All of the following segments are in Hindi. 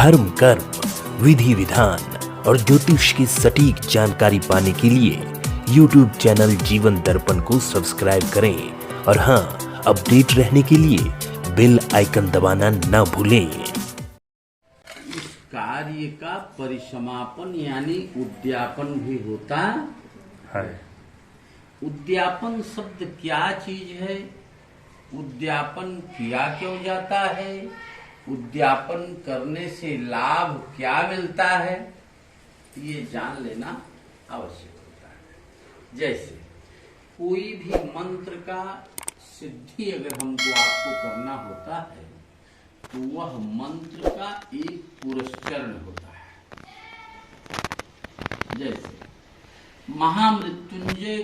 धर्म, कर्म, विधि विधान और ज्योतिष की सटीक जानकारी पाने के लिए YouTube चैनल जीवन दर्पण को सब्सक्राइब करें और हाँ, अपडेट रहने के लिए बेल आइकन दबाना ना भूलें। इस कार्य का परिसमापन यानी उद्यापन भी होता है। उद्यापन शब्द क्या चीज है? उद्यापन किया क्यों जाता है? उद्यापन करने से लाभ क्या मिलता है? ये जान लेना आवश्यक होता है। जैसे कोई भी मंत्र का सिद्धि अगर हमको आपको करना होता है तो वह मंत्र का एक पुरस्चरण होता है। जैसे महामृत्युंजय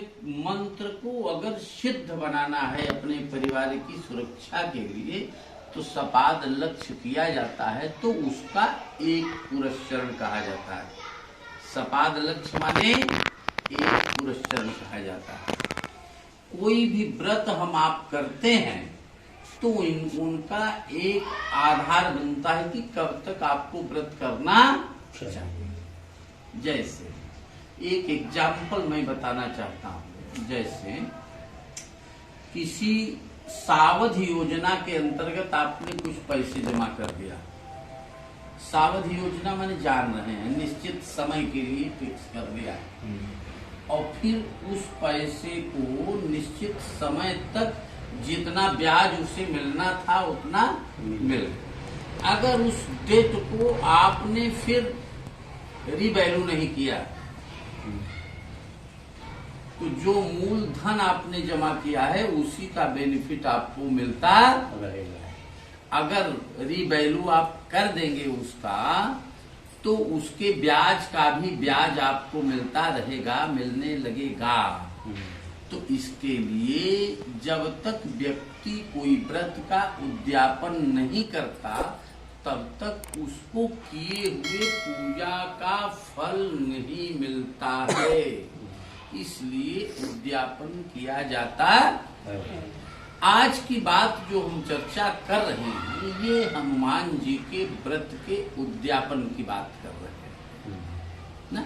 मंत्र को अगर सिद्ध बनाना है अपने परिवार की सुरक्षा के लिए तो सपाद लक्ष्य किया जाता है, तो उसका एक पुरस्चरण कहा जाता है। सपाद लक्ष्य माने एक पुरस्चरण कहा जाता है। कोई भी व्रत हम आप करते हैं तो उनका एक आधार बनता है कि कब तक आपको व्रत करना चाहिए। जैसे एक एग्जाम्पल मैं बताना चाहता हूं। जैसे किसी सावध योजना के अंतर्गत आपने कुछ पैसे जमा कर दिया। सावध योजना माने जान रहे हैं, निश्चित समय के लिए फिक्स कर दिया और फिर उस पैसे को निश्चित समय तक जितना ब्याज उसे मिलना था उतना मिल गया। अगर उस डेट को आपने फिर रीवैल्यू नहीं किया तो जो मूल धन आपने जमा किया है उसी का बेनिफिट आपको मिलता रहेगा। अगर रीवैल्यू आप कर देंगे उसका तो उसके ब्याज का भी ब्याज आपको मिलता रहेगा, मिलने लगेगा। तो इसके लिए जब तक व्यक्ति कोई व्रत का उद्यापन नहीं करता तब तक उसको किए हुए पूजा का फल नहीं मिलता है। इसलिए उद्यापन किया जाता है। आज की बात जो हम चर्चा कर रहे हैं ये हनुमान जी के व्रत के उद्यापन की बात कर रहे हैं ना।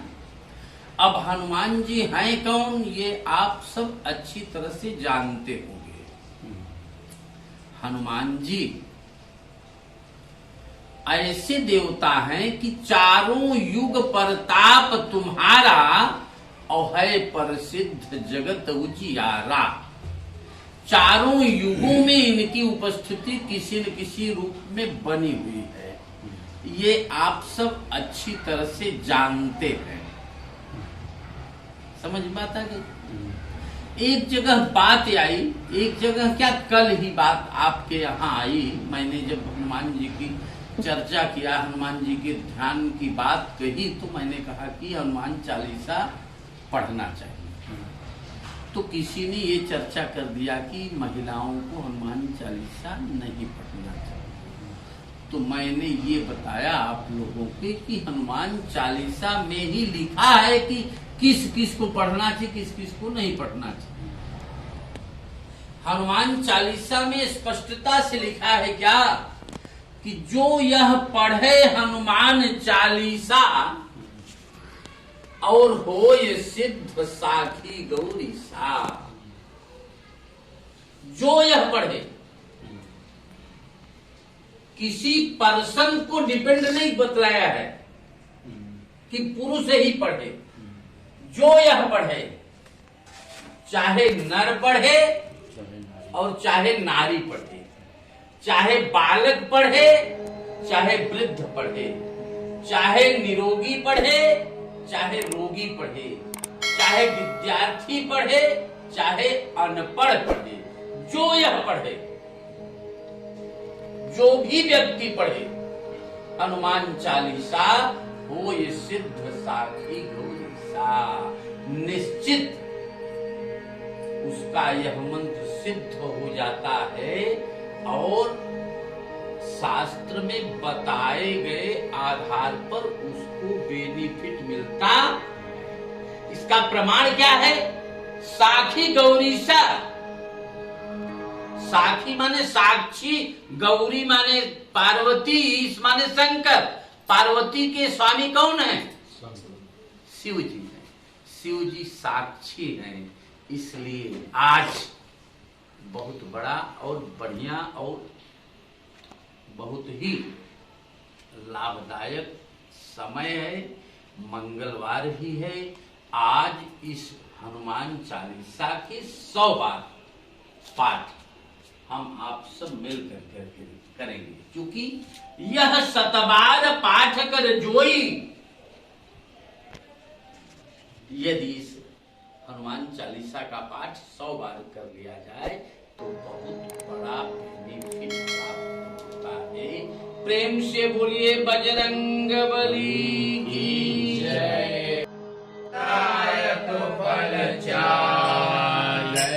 अब हनुमान जी हैं कौन ये आप सब अच्छी तरह से जानते होंगे। हनुमान जी ऐसे देवता हैं कि चारों युग परताप तुम्हारा और है प्रसिद्ध जगत उजियारा। चारों युगों में इनकी उपस्थिति किसी न किसी रूप में बनी हुई है। ये आप सब अच्छी तरह से जानते हैं। समझ में आता है? एक जगह बात आई, एक जगह क्या कल ही बात आपके यहाँ आई। मैंने जब हनुमान जी की चर्चा किया, हनुमान जी के ध्यान की बात कही तो मैंने कहा कि हनुमान चालीसा पढ़ना चाहिए। तो किसी ने ये चर्चा कर दिया कि महिलाओं को हनुमान चालीसा नहीं पढ़ना चाहिए। तो मैंने ये बताया आप लोगों के कि हनुमान चालीसा में ही लिखा है कि किस किस को पढ़ना चाहिए, किस किस को नहीं पढ़ना चाहिए। हनुमान चालीसा में स्पष्टता से लिखा है क्या कि जो यह पढ़े हनुमान चालीसा और हो ये सिद्ध साखी गौरी सा। जो यह पढ़े, किसी पर्सन को डिपेंड नहीं बतलाया है कि पुरुष ही पढ़े। जो यह पढ़े, चाहे नर पढ़े और चाहे नारी पढ़े, चाहे बालक पढ़े चाहे वृद्ध पढ़े, चाहे निरोगी पढ़े चाहे रोगी पढ़े, चाहे विद्यार्थी पढ़े चाहे अनपढ़ पढ़े, जो यह पढ़े, जो भी व्यक्ति पढ़े हनुमान चालीसा हो ये सिद्ध साखी गौरी सा। निश्चित उसका यह मंत्र सिद्ध हो जाता है और शास्त्र में बताए गए आधार पर उसको बेनिफिट मिलता। इसका प्रमाण क्या है? साखी गौरी सा। साखी माने साक्षी, गौरी माने पार्वती, ईश माने शंकर। पार्वती के स्वामी कौन है? शिव जी हैं। शिव जी साक्षी हैं। इसलिए आज बहुत बड़ा और बढ़िया और बहुत ही लाभदायक समय है, मंगलवार ही है। आज इस हनुमान चालीसा के 100 बार पाठ हम आप सब मिल कर करेंगे, क्योंकि यह 100 बार पाठ कर जोई, यदि इस हनुमान चालीसा का पाठ 100 बार कर लिया जाए तो बहुत बड़ा बेनिफिट प्राप्त होता है। प्रेम से बोलिए बजरंग बली की जय। तो फल चाले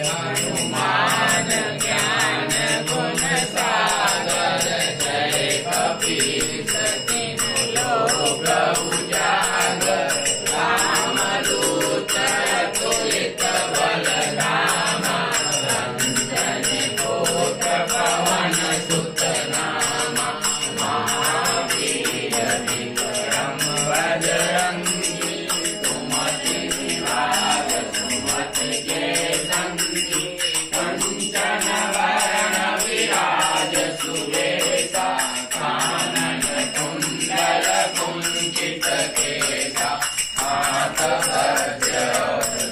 हनुमान ज्ञान गुण सागर, जय कपीस तीनों लोक उजागर, रामदूत तुलित बलधामा, अंजनी पुत्र पवन सुत नामा, महावीर विक्रम बजरंगी, सुमति निवार सुमति के संगी, कंचन वरण विराज सुवेशा, कानन कुंडल कुंचित केसा, हाथ वज्र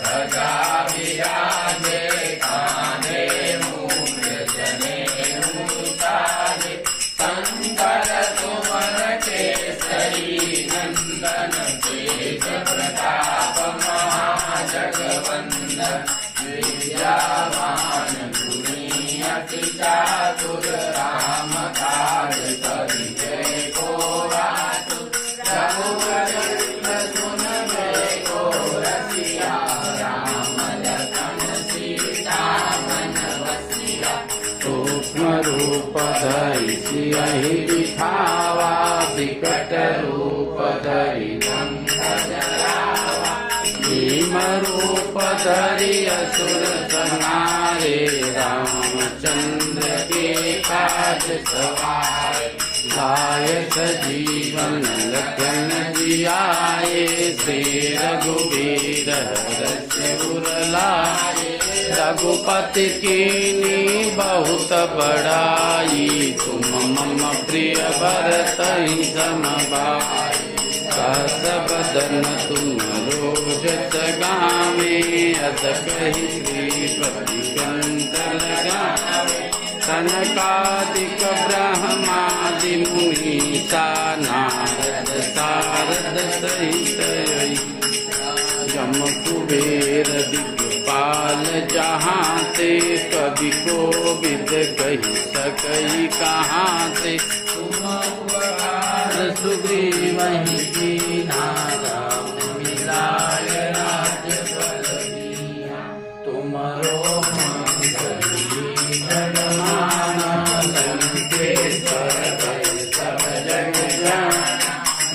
ध्वजा विराजे, कांधे मूल जनेऊ साजे, शंकर सुमन केसरी नंदन, तेज प्रताप महाजगवंदन, विद्यावान गुणी अति चातुर, राम काज करिबे को आतुर, रघुवर सुन को रसिया, राम लखन सीता मन बसिया, सूक्ष्म रूप धरि सियहि दिखावा, विकट रूप धरि लंक जरावा, भीम रूप धरि असुर संहारे, रामचंद्र के काज सवारे, लाए सजीवन लखन जियाए, श्री रघुवीर हरषि उर लाए, रघुपति कीन्ही बहुत बड़ाई, तुम मम प्रिय भरतहि सम भाई, सहस बदन तुम रोज गावे, अस कहि श्रीपति कंठ लगावे, सनकादिक ब्रह्मादि मुनीसा, नारद सारद सहित यम कुबेर दिग्पाल जहाँ ते, कवि कोविद कहि सकई कहाँ ते, तुम उपकार सुग्रीवहि कीन्हा, राम मिलाय राज्यपद दीन्हा, तुमरो मंगल जगमाना, लंकेश्वर भय सब जग जाना,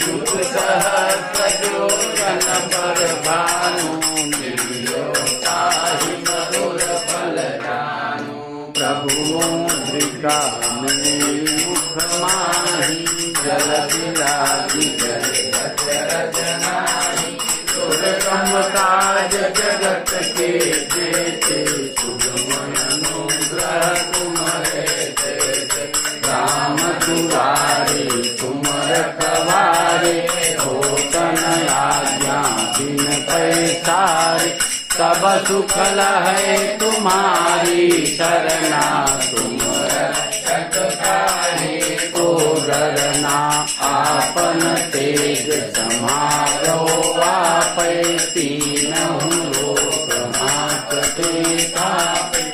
युग सहस्र जोजन पर भानु, निर्यो ताहि मधुर फल जानु, प्रभु मुद्रिका मुख माहि, जल बिलासी जगत रचनाहि, दुर्गम काज जगत के जेते, सुगम अनुग्रह तुम्हारे तेते, राम दुआरे तुम रखवारे, होतन आज्ञा बिन पैसारे, सब सुख लहै तुम्हारी सरना, तुम रक्षक काहे को डरना, आपन तेज समारो आपै, तीनहु लोक हांकते कापै,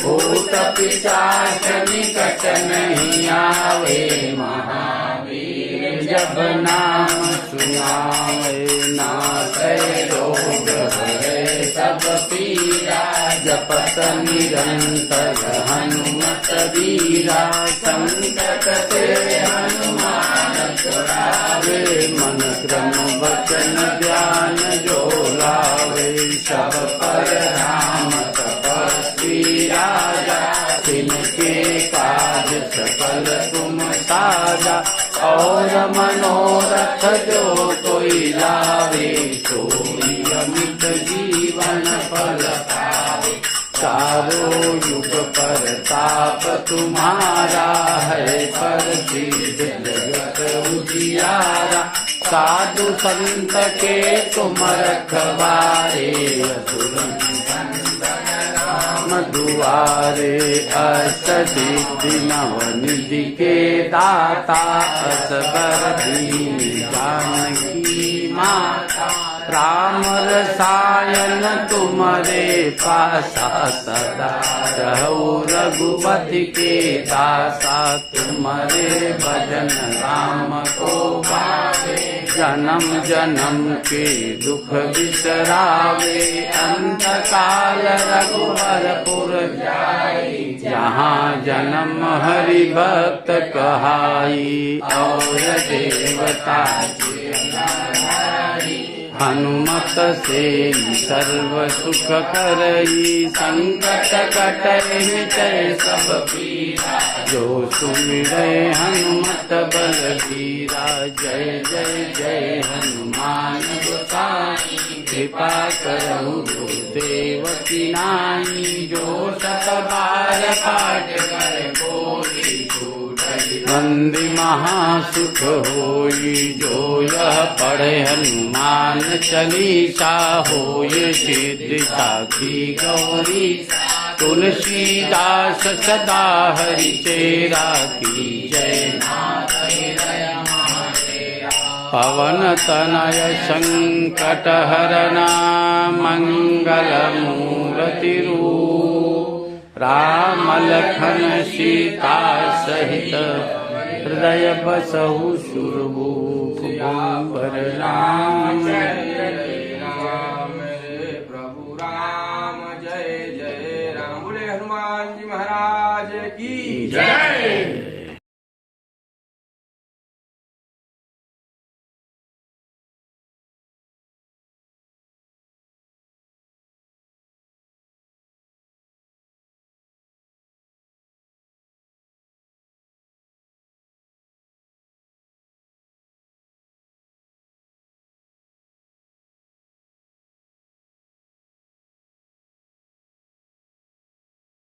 भूत पिशाच निकट नहीं आवे, महावीर जब नाम सुनावे, नासै रोग हरै सब पीरा, जपत निरंतर हनुमत वीरा, संकट ते हनुमान छुड़ावे, मन क्रम वचन ध्यान जो लावे, सब पर राम तपस्वी राजा, तिन के काज सकल तुम साजा, और मनोरथ जो कोई लावे, सोई अमित जीवन फल पावे। चारों युग पर ताप तुम्हारा है, प्रसिद्ध जगत उजियारा। साधु संत के तुम रखवारे, असुर राम दुआरे। अष्ट सिद्धि नवनिधि के दाता, असबर दीन जानकी माता। राम रसायन तुम्हारे पासा, सदा रहो रघुपति के दासा। तुम्हारे भजन राम को पावे, जन्म जन्म के दुख बिसरावे। अंत काल रघुवरपुर जाई, जहाँ जन्म हरि भक्त कहाई। और देवता हनुमत से सर्व सुख करई, संकट कटै मिटै सब पीरा। जो सुमिरै हनुमत बलबीरा, जय जय जय हनुमान गोसाई। कृपा करहु गुरुदेव की नाई, जो सत बार पाठ कर कोई छूटहि। बंदी महासुख होई, जो यह पढ़े हनुमान चालीसा। होय सिद्धि साखी गौरी, तुलसीदास सदा हरि चेरा। की जय पवन तनय संकट हरना, मंगल मूर्ति रूप। राम लखन सीता सहित, हृदय बसहु सुरभूप। बर राम जय राम रे प्रभु राम, जय जय राम। बोले हनुमान जी महाराज की जय।